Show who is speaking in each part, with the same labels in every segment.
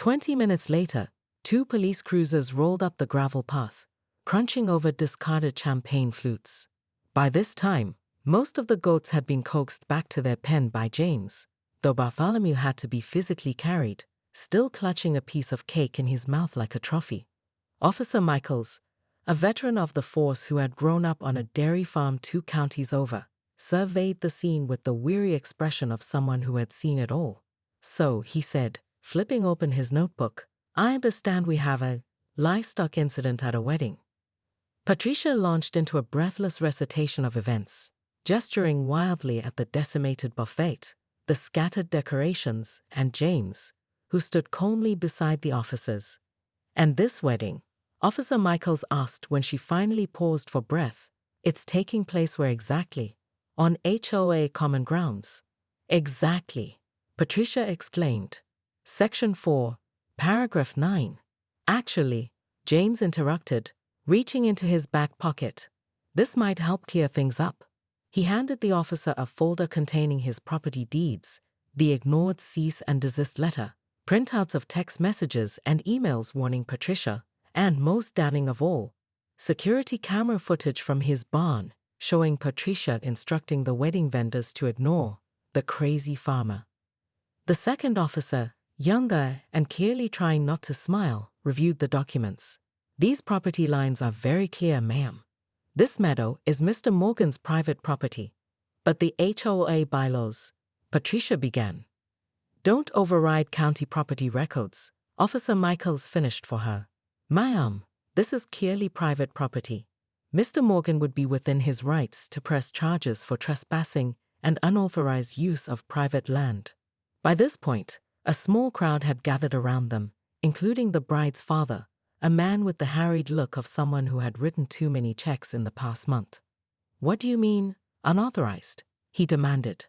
Speaker 1: 20 minutes later, 2 police cruisers rolled up the gravel path, crunching over discarded champagne flutes. By this time, most of the goats had been coaxed back to their pen by James, though Bartholomew had to be physically carried, still clutching a piece of cake in his mouth like a trophy. Officer Michaels, a veteran of the force who had grown up on a dairy farm 2 counties over, surveyed the scene with the weary expression of someone who had seen it all. "So," he said, flipping open his notebook, "I understand we have a livestock incident at a wedding." Patricia launched into a breathless recitation of events, gesturing wildly at the decimated buffet, the scattered decorations, and James, who stood calmly beside the officers. "And this wedding?" Officer Michaels asked when she finally paused for breath. "It's taking place where exactly?" "On HOA common grounds." "Exactly," Patricia exclaimed. Section 4, paragraph 9. "Actually," James interrupted, reaching into his back pocket. "This might help clear things up." He handed the officer a folder containing his property deeds, the ignored cease and desist letter, printouts of text messages and emails warning Patricia, and most damning of all, security camera footage from his barn showing Patricia instructing the wedding vendors to ignore the crazy farmer. The second officer, younger and clearly trying not to smile, reviewed the documents. "These property lines are very clear, ma'am. This meadow is Mr. Morgan's private property. But the HOA bylaws," Patricia began. "Don't override county property records," Officer Michaels finished for her. "Ma'am, this is clearly private property. Mr. Morgan would be within his rights to press charges for trespassing and unauthorized use of private land." By this point, a small crowd had gathered around them, including the bride's father, a man with the harried look of someone who had written too many checks in the past month. "What do you mean, unauthorized?" he demanded.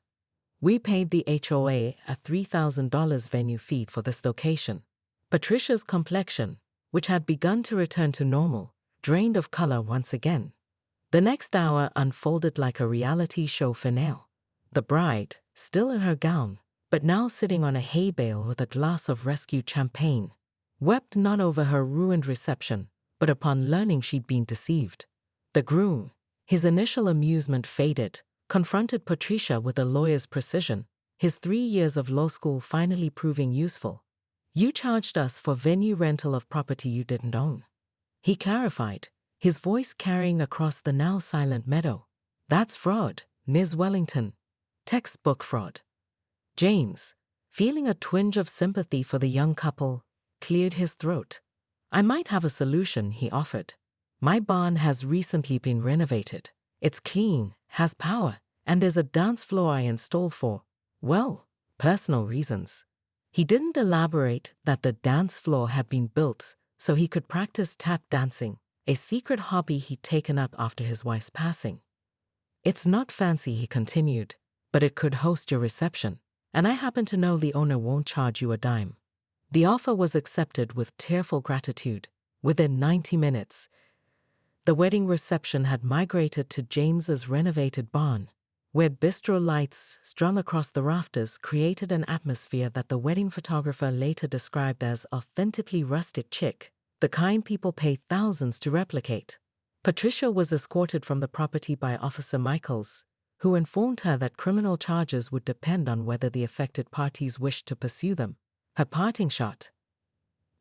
Speaker 1: "We paid the HOA a $3,000 venue fee for this location." Patricia's complexion, which had begun to return to normal, drained of color once again. The next hour unfolded like a reality show finale. The bride, still in her gown, but now sitting on a hay bale with a glass of rescued champagne, wept not over her ruined reception, but upon learning she'd been deceived. The groom, his initial amusement faded, confronted Patricia with a lawyer's precision, his 3 years of law school finally proving useful. "You charged us for venue rental of property you didn't own," he clarified, his voice carrying across the now silent meadow. "That's fraud, Ms. Wellington. Textbook fraud." James, feeling a twinge of sympathy for the young couple, cleared his throat. "I might have a solution," he offered. "My barn has recently been renovated. It's clean, has power, and there's a dance floor I installed for, well, personal reasons." He didn't elaborate that the dance floor had been built so he could practice tap dancing, a secret hobby he'd taken up after his wife's passing. "It's not fancy," he continued, "but it could host your reception, and I happen to know the owner won't charge you a dime." The offer was accepted with tearful gratitude. Within 90 minutes, the wedding reception had migrated to James's renovated barn, where bistro lights strung across the rafters created an atmosphere that the wedding photographer later described as authentically rustic chic, the kind people pay thousands to replicate. Patricia was escorted from the property by Officer Michaels, who informed her that criminal charges would depend on whether the affected parties wished to pursue them. Her parting shot,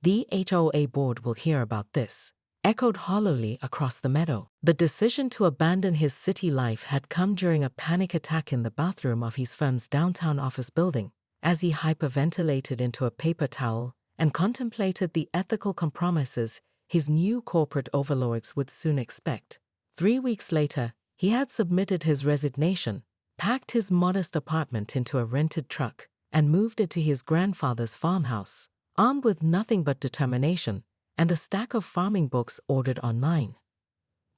Speaker 1: "The HOA board will hear about this," echoed hollowly across the meadow. The decision to abandon his city life had come during a panic attack in the bathroom of his firm's downtown office building, as he hyperventilated into a paper towel and contemplated the ethical compromises his new corporate overlords would soon expect. 3 weeks later, he had submitted his resignation, packed his modest apartment into a rented truck, and moved it to his grandfather's farmhouse, armed with nothing but determination and a stack of farming books ordered online.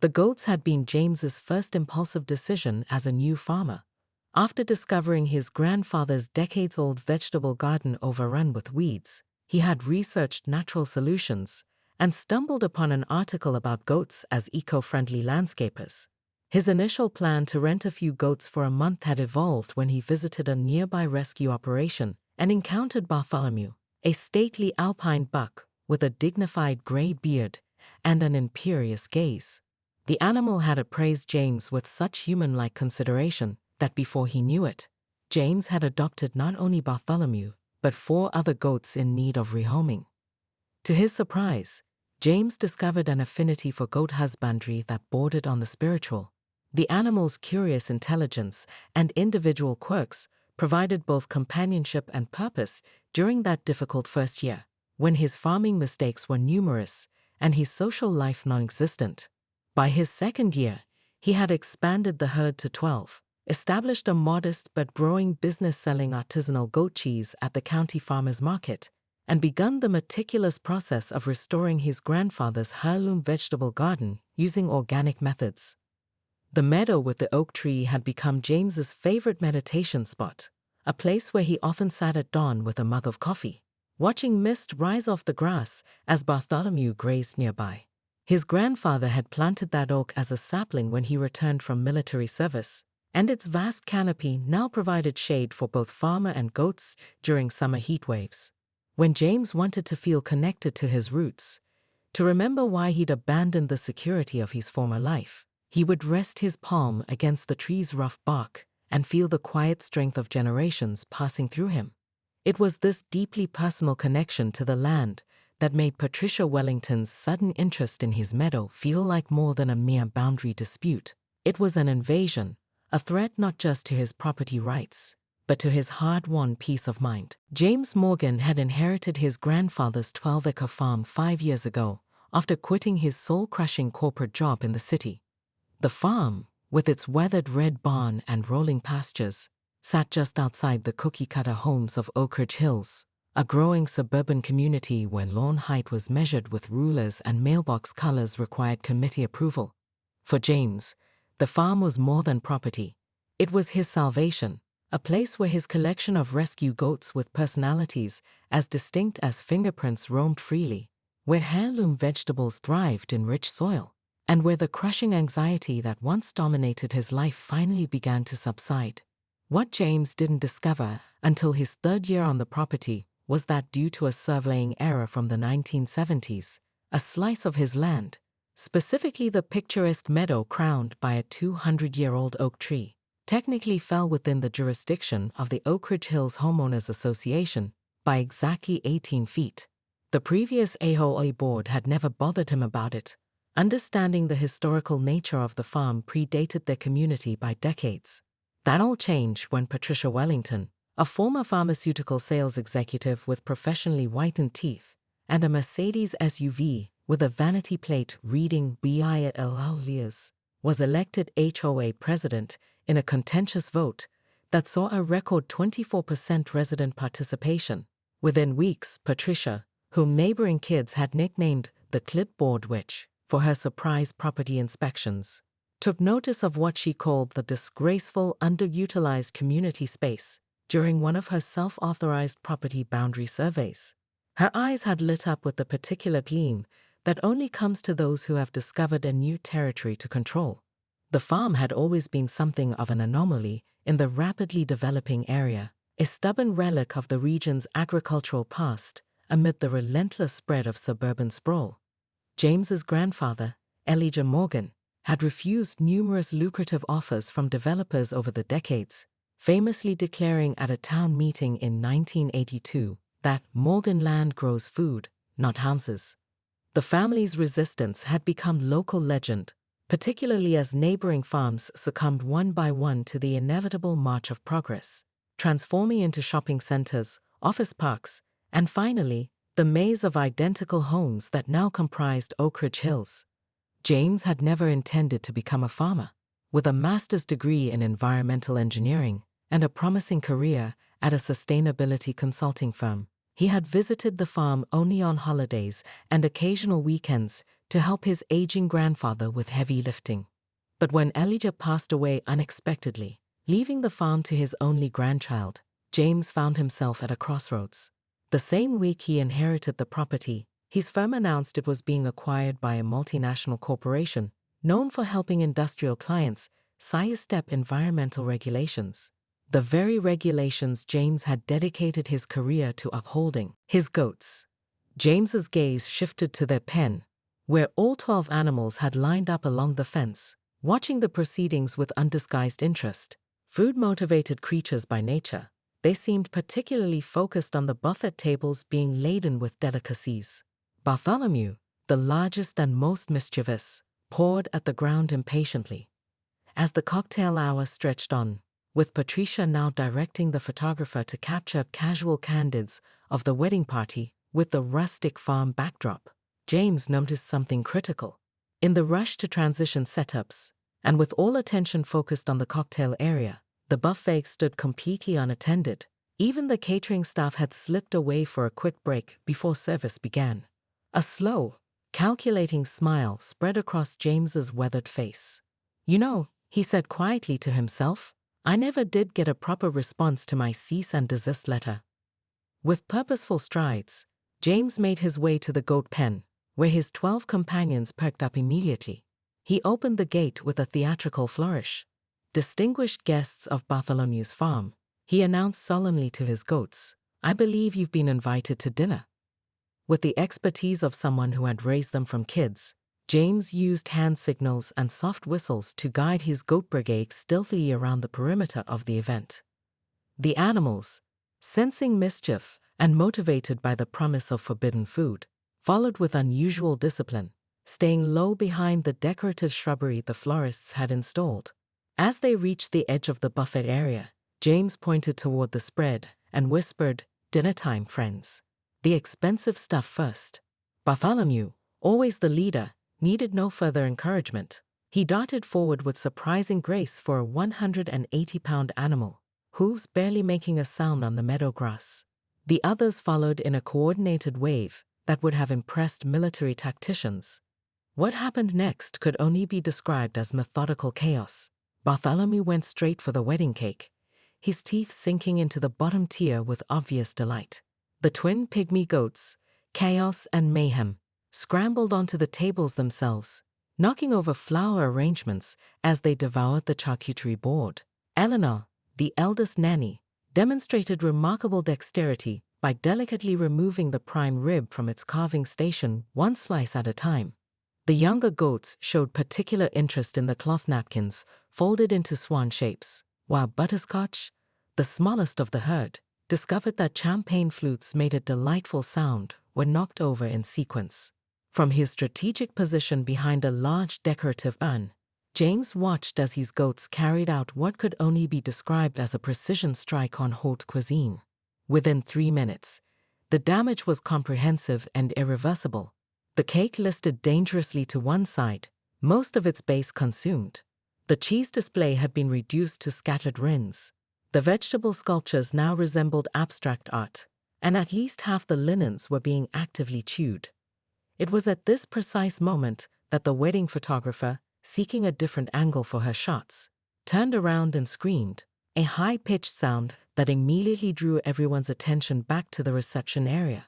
Speaker 1: The goats had been James's first impulsive decision as a new farmer. After discovering his grandfather's decades-old vegetable garden overrun with weeds, he had researched natural solutions and stumbled upon an article about goats as eco-friendly landscapers. His initial plan to rent a few goats for a month had evolved when he visited a nearby rescue operation and encountered Bartholomew, a stately alpine buck with a dignified gray beard and an imperious gaze. The animal had appraised James with such human-like consideration that before he knew it, James had adopted not only Bartholomew, but 4 other goats in need of rehoming. To his surprise, James discovered an affinity for goat husbandry that bordered on the spiritual. The animal's curious intelligence and individual quirks provided both companionship and purpose during that difficult first year, when his farming mistakes were numerous and his social life non-existent. By his second year, he had expanded the herd to 12, established a modest but growing business selling artisanal goat cheese at the county farmers market, and begun the meticulous process of restoring his grandfather's heirloom vegetable garden using organic methods. The meadow with the oak tree had become James's favorite meditation spot, a place where he often sat at dawn with a mug of coffee, watching mist rise off the grass as Bartholomew grazed nearby. His grandfather had planted that oak as a sapling when he returned from military service, and its vast canopy now provided shade for both farmer and goats during summer heat waves. When James wanted to feel connected to his roots, to remember why he'd abandoned the security of his former life, he would rest his palm against the tree's rough bark and feel the quiet strength of generations passing through him. It was this deeply personal connection to the land that made Patricia Wellington's sudden interest in his meadow feel like more than a mere boundary dispute. It was an invasion, a threat not just to his property rights, but to his hard-won peace of mind. James Morgan had inherited his grandfather's 12-acre farm 5 years ago after quitting his soul-crushing corporate job in the city. The farm, with its weathered red barn and rolling pastures, sat just outside the cookie-cutter homes of Oak Ridge Hills, a growing suburban community where lawn height was measured with rulers and mailbox colors required committee approval. For James, the farm was more than property. It was his salvation, a place where his collection of rescue goats with personalities as distinct as fingerprints roamed freely, where heirloom vegetables thrived in rich soil, and where the crushing anxiety that once dominated his life finally began to subside. What James didn't discover until his 3rd year on the property was that due to a surveying error from the 1970s, a slice of his land, specifically the picturesque meadow crowned by a 200-year-old oak tree, technically fell within the jurisdiction of the Oak Ridge Hills Homeowners Association by exactly 18 feet. The previous HOA board had never bothered him about it. Understanding the historical nature of the farm predated their community by decades. That all changed when Patricia Wellington, a former pharmaceutical sales executive with professionally whitened teeth and a Mercedes SUV with a vanity plate reading BILLs, was elected HOA president in a contentious vote that saw a record 24% resident participation. Within weeks, Patricia, whom neighboring kids had nicknamed the Clipboard Witch for her surprise property inspections, took notice of what she called the disgraceful, underutilized community space during one of her self-authorized property boundary surveys. Her eyes had lit up with the particular gleam that only comes to those who have discovered a new territory to control. The farm had always been something of an anomaly in the rapidly developing area, a stubborn relic of the region's agricultural past amid the relentless spread of suburban sprawl. James's grandfather, Elijah Morgan, had refused numerous lucrative offers from developers over the decades, famously declaring at a town meeting in 1982 that Morgan land grows food, not houses. The family's resistance had become local legend, particularly as neighboring farms succumbed one by one to the inevitable march of progress, transforming into shopping centers, office parks, and finally, the maze of identical homes that now comprised Oak Ridge Hills. James had never intended to become a farmer. With a master's degree in environmental engineering and a promising career at a sustainability consulting firm, he had visited the farm only on holidays and occasional weekends to help his aging grandfather with heavy lifting. But when Elijah passed away unexpectedly, leaving the farm to his only grandchild, James found himself at a crossroads. The same week he inherited the property, his firm announced it was being acquired by a multinational corporation known for helping industrial clients sidestep environmental regulations. the very regulations James had dedicated his career to upholding. His goats. James's gaze shifted to their pen, where all 12 animals had lined up along the fence, watching the proceedings with undisguised interest. Food-motivated creatures by nature, they seemed particularly focused on the buffet tables being laden with delicacies. Bartholomew, the largest and most mischievous, pawed at the ground impatiently. As the cocktail hour stretched on, with Patricia now directing the photographer to capture casual candids of the wedding party with the rustic farm backdrop, James noticed something critical. In the rush to transition setups, and with all attention focused on the cocktail area, the buffet stood completely unattended. Even the catering staff had slipped away for a quick break before service began. A slow, calculating smile spread across James's weathered face. "You know," he said quietly to himself, "I never did get a proper response to my cease and desist letter." With purposeful strides, James made his way to the goat pen, where his 12 companions perked up immediately. He opened the gate with a theatrical flourish. "Distinguished guests of Bartholomew's farm," he announced solemnly to his goats, "I believe you've been invited to dinner." With the expertise of someone who had raised them from kids, James used hand signals and soft whistles to guide his goat brigade stealthily around the perimeter of the event. The animals, sensing mischief and motivated by the promise of forbidden food, followed with unusual discipline, staying low behind the decorative shrubbery the florists had installed. As they reached the edge of the buffet area, James pointed toward the spread and whispered, "Dinner time, friends. The expensive stuff first." Bartholomew, always the leader, needed no further encouragement. He darted forward with surprising grace for a 180-pound animal, hooves barely making a sound on the meadow grass. The others followed in a coordinated wave that would have impressed military tacticians. What happened next could only be described as methodical chaos. Bartholomew went straight for the wedding cake, his teeth sinking into the bottom tier with obvious delight. The twin pygmy goats, Chaos and Mayhem, scrambled onto the tables themselves, knocking over flower arrangements as they devoured the charcuterie board. Eleanor, the eldest nanny, demonstrated remarkable dexterity by delicately removing the prime rib from its carving station one slice at a time. The younger goats showed particular interest in the cloth napkins folded into swan shapes, while Butterscotch, the smallest of the herd, discovered that champagne flutes made a delightful sound when knocked over in sequence. From his strategic position behind a large decorative urn, James watched as his goats carried out what could only be described as a precision strike on haute cuisine. Within 3 minutes, the damage was comprehensive and irreversible. The cake listed dangerously to one side, most of its base consumed. The cheese display had been reduced to scattered rinds. The vegetable sculptures now resembled abstract art, and at least half the linens were being actively chewed. It was at this precise moment that the wedding photographer, seeking a different angle for her shots, turned around and screamed, a high-pitched sound that immediately drew everyone's attention back to the reception area.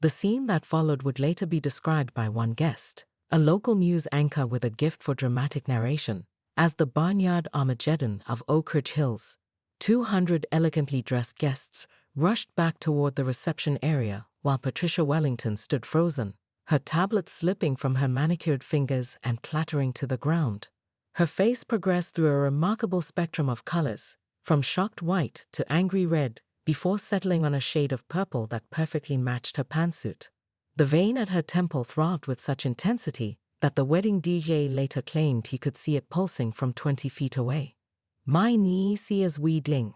Speaker 1: The scene that followed would later be described by one guest, a local news anchor with a gift for dramatic narration, as the Barnyard Armageddon of Oak Ridge Hills. 200 elegantly dressed guests rushed back toward the reception area while Patricia Wellington stood frozen, her tablet slipping from her manicured fingers and clattering to the ground. Her face progressed through a remarkable spectrum of colors, from shocked white to angry red, before settling on a shade of purple that perfectly matched her pantsuit. The vein at her temple throbbed with such intensity that the wedding DJ later claimed he could see it pulsing from 20 feet away. "My nosy is wheedling,"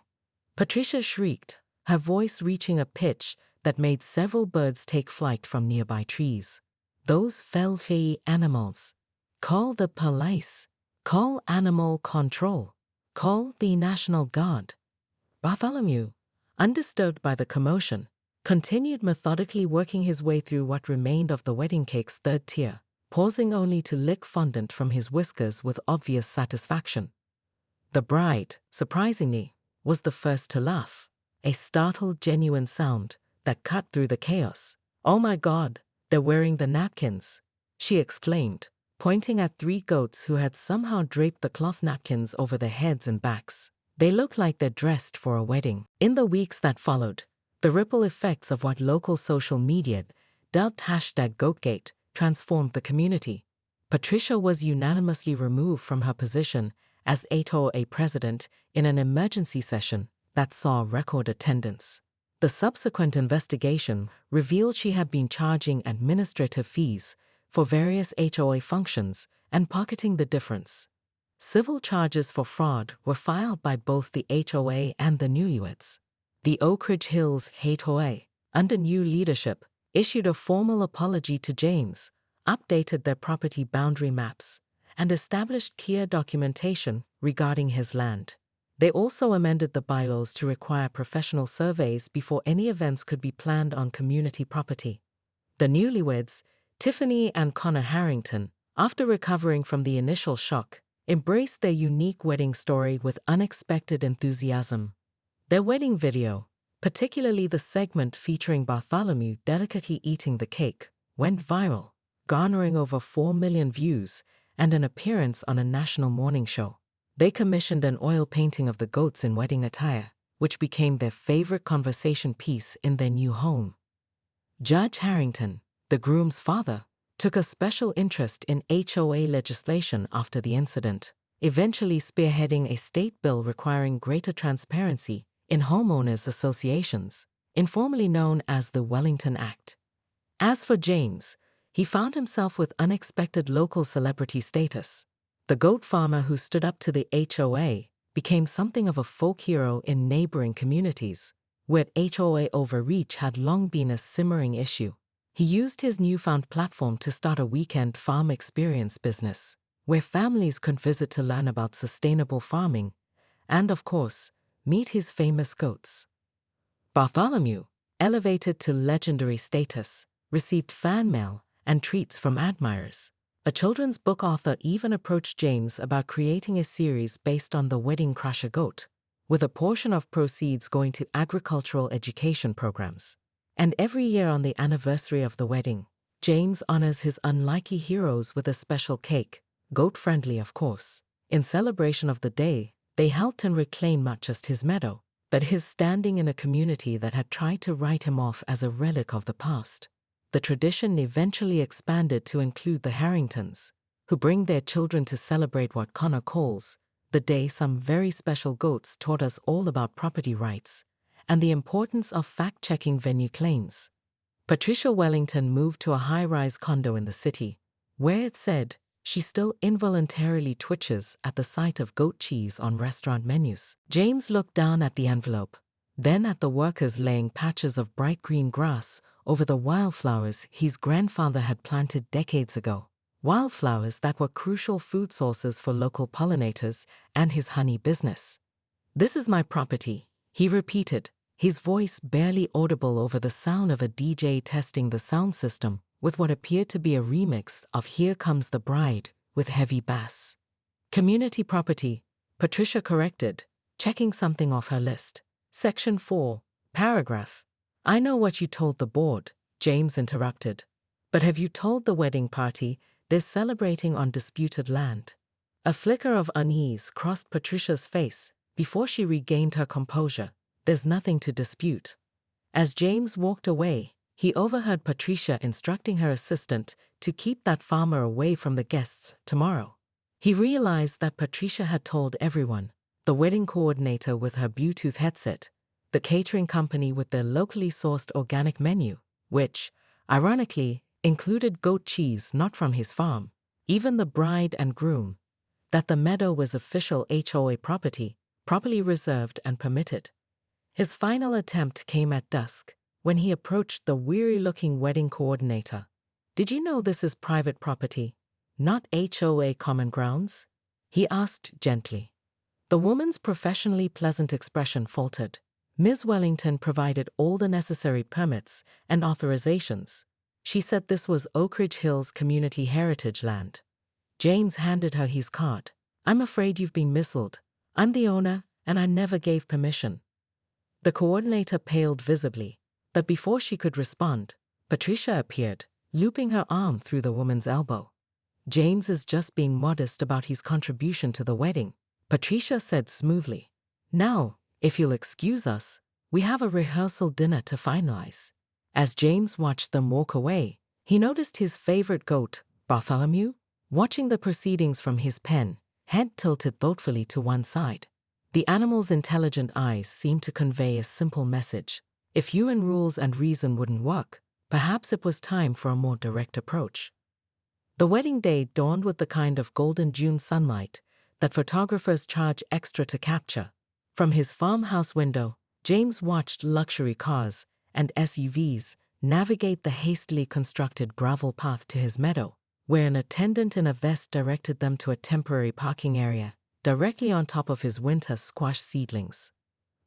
Speaker 1: Patricia shrieked, her voice reaching a pitch that made several birds take flight from nearby trees. "Those filthy animals. Call the police. Call animal control. Call the National Guard." Bartholomew, undisturbed by the commotion, continued methodically working his way through what remained of the wedding cake's third tier, pausing only to lick fondant from his whiskers with obvious satisfaction. The bride, surprisingly, was the first to laugh, a startled, genuine sound that cut through the chaos. "Oh my God, they're wearing the napkins," she exclaimed, pointing at 3 goats who had somehow draped the cloth napkins over their heads and backs. They look like they're dressed for a wedding. In the weeks that followed, the ripple effects of what local social media dubbed #GoatGate transformed the community. Patricia was unanimously removed from her position as HOA president in an emergency session that saw record attendance. The subsequent investigation revealed she had been charging administrative fees for various HOA functions and pocketing the difference. Civil charges for fraud were filed by both the HOA and the newlyweds. The Oak Ridge Hills HOA, under new leadership, issued a formal apology to James, updated their property boundary maps, and established clear documentation regarding his land. They also amended the bylaws to require professional surveys before any events could be planned on community property. The newlyweds, Tiffany and Connor Harrington, after recovering from the initial shock, embraced their unique wedding story with unexpected enthusiasm. Their wedding video, particularly the segment featuring Bartholomew delicately eating the cake, went viral, garnering over 4 million views and an appearance on a national morning show. They commissioned an oil painting of the goats in wedding attire, which became their favorite conversation piece in their new home. Judge Harrington, the groom's father, took a special interest in HOA legislation after the incident, eventually spearheading a state bill requiring greater transparency in homeowners associations, informally known as the Wellington Act. As for James, he found himself with unexpected local celebrity status. The goat farmer who stood up to the HOA became something of a folk hero in neighboring communities, where HOA overreach had long been a simmering issue. He used his newfound platform to start a weekend farm experience business, where families could visit to learn about sustainable farming and, of course, meet his famous goats. Bartholomew, elevated to legendary status, received fan mail and treats from admirers. A children's book author even approached James about creating a series based on the Wedding Crasher goat, with a portion of proceeds going to agricultural education programs. And every year on the anniversary of the wedding, James honors his unlikely heroes with a special cake, goat-friendly of course. In celebration of the day, they helped him reclaim not just his meadow, but his standing in a community that had tried to write him off as a relic of the past. The tradition eventually expanded to include the Harringtons, who bring their children to celebrate what Connor calls the day some very special goats taught us all about property rights and the importance of fact-checking venue claims. Patricia Wellington moved to a high-rise condo in the city, where it said she still involuntarily twitches at the sight of goat cheese on restaurant menus. James looked down at the envelope, then at the workers laying patches of bright green grass over the wildflowers his grandfather had planted decades ago. Wildflowers that were crucial food sources for local pollinators and his honey business. "This is my property," he repeated, his voice barely audible over the sound of a DJ testing the sound system with what appeared to be a remix of Here Comes the Bride with heavy bass. "Community property," Patricia corrected, checking something off her list. Section 4, paragraph. "I know what you told the board," James interrupted. "But have you told the wedding party they're celebrating on disputed land?" A flicker of unease crossed Patricia's face before she regained her composure. "There's nothing to dispute." As James walked away, he overheard Patricia instructing her assistant to keep that farmer away from the guests tomorrow. He realized that Patricia had told everyone, the wedding coordinator with her Bluetooth headset, the catering company with their locally sourced organic menu, which, ironically, included goat cheese not from his farm, even the bride and groom, that the meadow was official HOA property, properly reserved and permitted. His final attempt came at dusk, when he approached the weary-looking wedding coordinator. "Did you know this is private property, not HOA common grounds?" he asked gently. The woman's professionally pleasant expression faltered. Ms. Wellington provided all the necessary permits and authorizations. She said this was Oak Ridge Hills Community Heritage Land. James handed her his card. "I'm afraid you've been misled. I'm the owner, and I never gave permission." The coordinator paled visibly, but before she could respond, Patricia appeared, looping her arm through the woman's elbow. "James is just being modest about his contribution to the wedding," Patricia said smoothly. Now, if you'll excuse us, we have a rehearsal dinner to finalize. As James watched them walk away, he noticed his favorite goat, Bartholomew, watching the proceedings from his pen, head tilted thoughtfully to one side. The animal's intelligent eyes seemed to convey a simple message. If human rules and reason wouldn't work, perhaps it was time for a more direct approach. The wedding day dawned with the kind of golden June sunlight that photographers charge extra to capture. From his farmhouse window, James watched luxury cars and SUVs navigate the hastily constructed gravel path to his meadow, where an attendant in a vest directed them to a temporary parking area directly on top of his winter squash seedlings.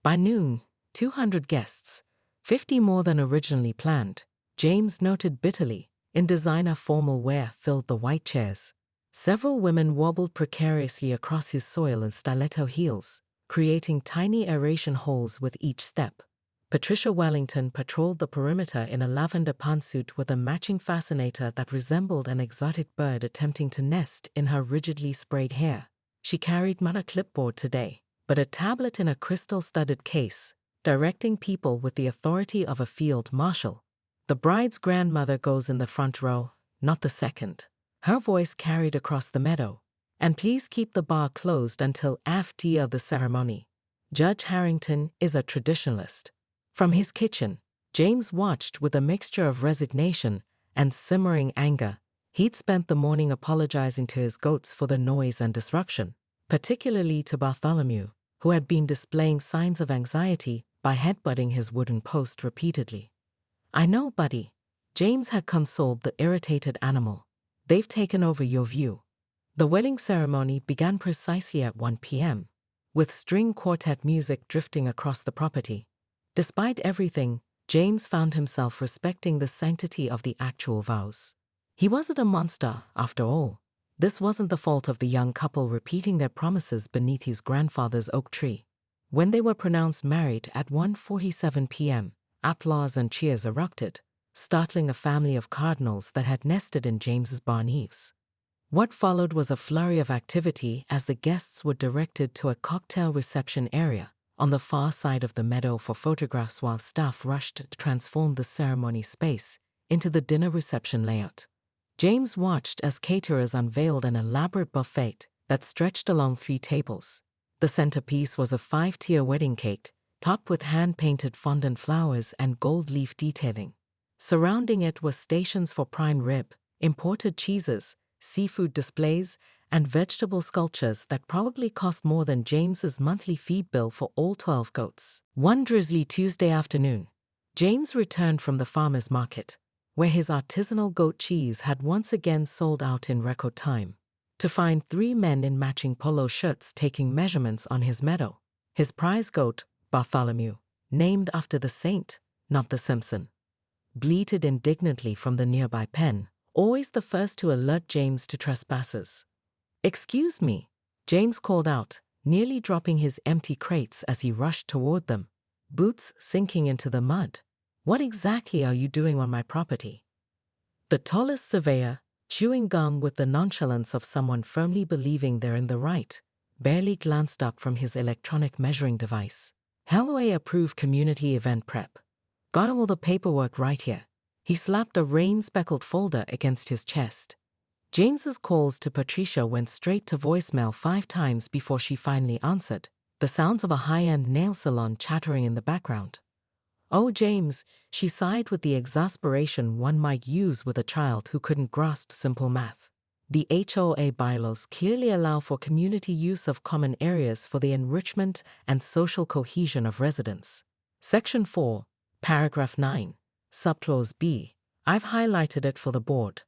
Speaker 1: By noon, 200 guests, 50 more than originally planned, James noted bitterly, in designer formal wear filled the white chairs. Several women wobbled precariously across his soil in stiletto heels, creating tiny aeration holes with each step. Patricia Wellington patrolled the perimeter in a lavender pantsuit with a matching fascinator that resembled an exotic bird attempting to nest in her rigidly sprayed hair. She carried not a clipboard today, but a tablet in a crystal-studded case, directing people with the authority of a field marshal. The bride's grandmother goes in the front row, not the second. Her voice carried across the meadow. And please keep the bar closed until after the ceremony. Judge Harrington is a traditionalist. From his kitchen, James watched with a mixture of resignation and simmering anger. He'd spent the morning apologizing to his goats for the noise and disruption, particularly to Bartholomew, who had been displaying signs of anxiety by headbutting his wooden post repeatedly. I know, buddy. James had consoled the irritated animal. They've taken over your view. The wedding ceremony began precisely at 1 p.m., with string quartet music drifting across the property. Despite everything, James found himself respecting the sanctity of the actual vows. He wasn't a monster, after all. This wasn't the fault of the young couple repeating their promises beneath his grandfather's oak tree. When they were pronounced married at 1:47 p.m., applause and cheers erupted, startling a family of cardinals that had nested in James's barn eaves. What followed was a flurry of activity as the guests were directed to a cocktail reception area on the far side of the meadow for photographs while staff rushed to transform the ceremony space into the dinner reception layout. James watched as caterers unveiled an elaborate buffet that stretched along 3 tables. The centerpiece was a 5-tier wedding cake, topped with hand-painted fondant flowers and gold leaf detailing. Surrounding it were stations for prime rib, imported cheeses, seafood displays, and vegetable sculptures that probably cost more than James's monthly feed bill for all 12 goats. One drizzly Tuesday afternoon, James returned from the farmer's market, where his artisanal goat cheese had once again sold out in record time, to find 3 men in matching polo shirts taking measurements on his meadow. His prize goat, Bartholomew, named after the saint, not the Simpson, bleated indignantly from the nearby pen, always the first to alert James to trespassers. "Excuse me," James called out, nearly dropping his empty crates as he rushed toward them, boots sinking into the mud. "What exactly are you doing on my property?" The tallest surveyor, chewing gum with the nonchalance of someone firmly believing they're in the right, barely glanced up from his electronic measuring device. HOA-approved community event prep. Got all the paperwork right here. He slapped a rain-speckled folder against his chest. James's calls to Patricia went straight to voicemail 5 times before she finally answered, the sounds of a high-end nail salon chattering in the background. "Oh, James," she sighed with the exasperation one might use with a child who couldn't grasp simple math. The HOA bylaws clearly allow for community use of common areas for the enrichment and social cohesion of residents. Section 4, Paragraph 9, Subclause B. I've highlighted it for the board.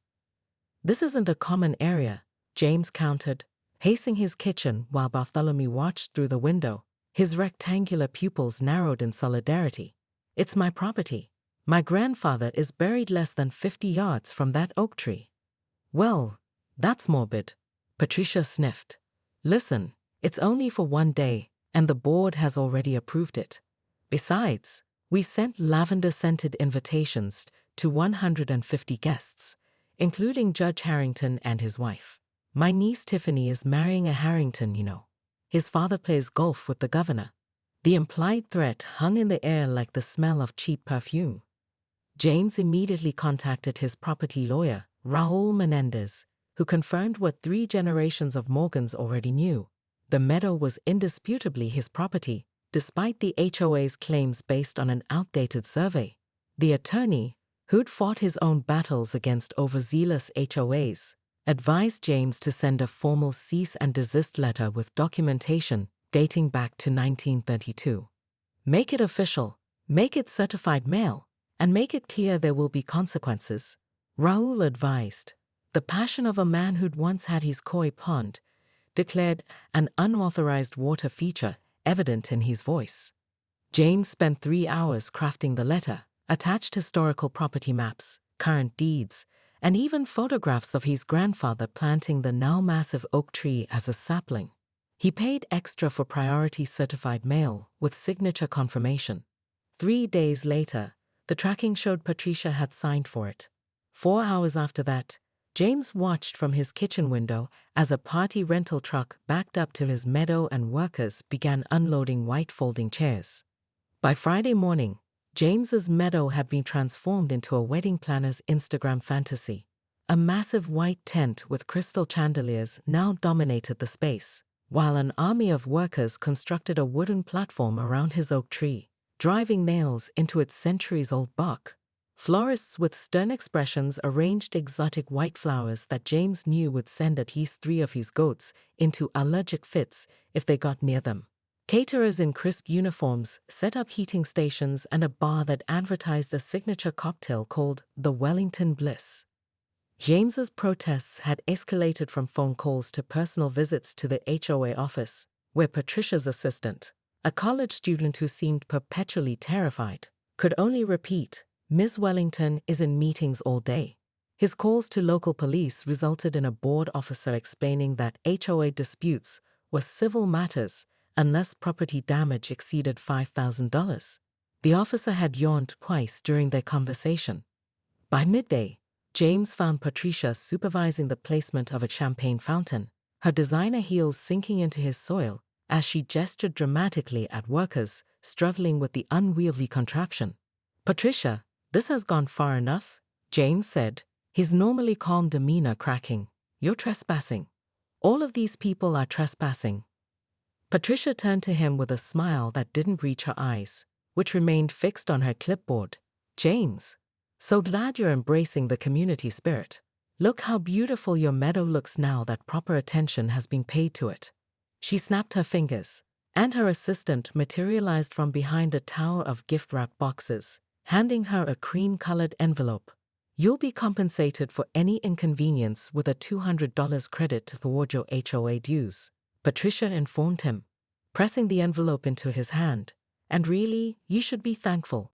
Speaker 1: "This isn't a common area," James countered, pacing his kitchen while Bartholomew watched through the window, his rectangular pupils narrowed in solidarity. "It's my property. My grandfather is buried less than 50 yards from that oak tree." "Well, that's morbid," Patricia sniffed. "Listen, it's only for 1 day, and the board has already approved it. Besides, we sent lavender-scented invitations to 150 guests, including Judge Harrington and his wife. My niece Tiffany is marrying a Harrington, you know. His father plays golf with the governor." The implied threat hung in the air like the smell of cheap perfume. James immediately contacted his property lawyer, Raul Menendez, who confirmed what 3 generations of Morgans already knew. The meadow was indisputably his property, despite the HOA's claims based on an outdated survey. The attorney, who'd fought his own battles against overzealous HOAs, advised James to send a formal cease and desist letter with documentation dating back to 1932. Make it official, make it certified mail, and make it clear there will be consequences, Raul advised. The passion of a man who'd once had his koi pond declared an unauthorized water feature evident in his voice. James spent 3 hours crafting the letter, attached historical property maps, current deeds, and even photographs of his grandfather planting the now massive oak tree as a sapling. He paid extra for priority certified mail with signature confirmation. 3 days later, the tracking showed Patricia had signed for it. 4 hours after that, James watched from his kitchen window as a party rental truck backed up to his meadow and workers began unloading white folding chairs. By Friday morning, James's meadow had been transformed into a wedding planner's Instagram fantasy. A massive white tent with crystal chandeliers now dominated the space, while an army of workers constructed a wooden platform around his oak tree, driving nails into its centuries-old bark. Florists with stern expressions arranged exotic white flowers that James knew would send at least 3 of his goats into allergic fits if they got near them. Caterers in crisp uniforms set up heating stations and a bar that advertised a signature cocktail called the Wellington Bliss. James's protests had escalated from phone calls to personal visits to the HOA office, where Patricia's assistant, a college student who seemed perpetually terrified, could only repeat, "Ms. Wellington is in meetings all day." His calls to local police resulted in a board officer explaining that HOA disputes were civil matters unless property damage exceeded $5,000. The officer had yawned twice during their conversation. By midday, James found Patricia supervising the placement of a champagne fountain, her designer heels sinking into his soil as she gestured dramatically at workers struggling with the unwieldy contraption. "Patricia, this has gone far enough," James said, his normally calm demeanor cracking. "You're trespassing. All of these people are trespassing." Patricia turned to him with a smile that didn't reach her eyes, which remained fixed on her clipboard. "James, so glad you're embracing the community spirit. Look how beautiful your meadow looks now that proper attention has been paid to it." She snapped her fingers, and her assistant materialized from behind a tower of gift-wrap boxes, handing her a cream-colored envelope. "You'll be compensated for any inconvenience with a $200 credit toward your HOA dues," Patricia informed him, pressing the envelope into his hand. "And really, you should be thankful.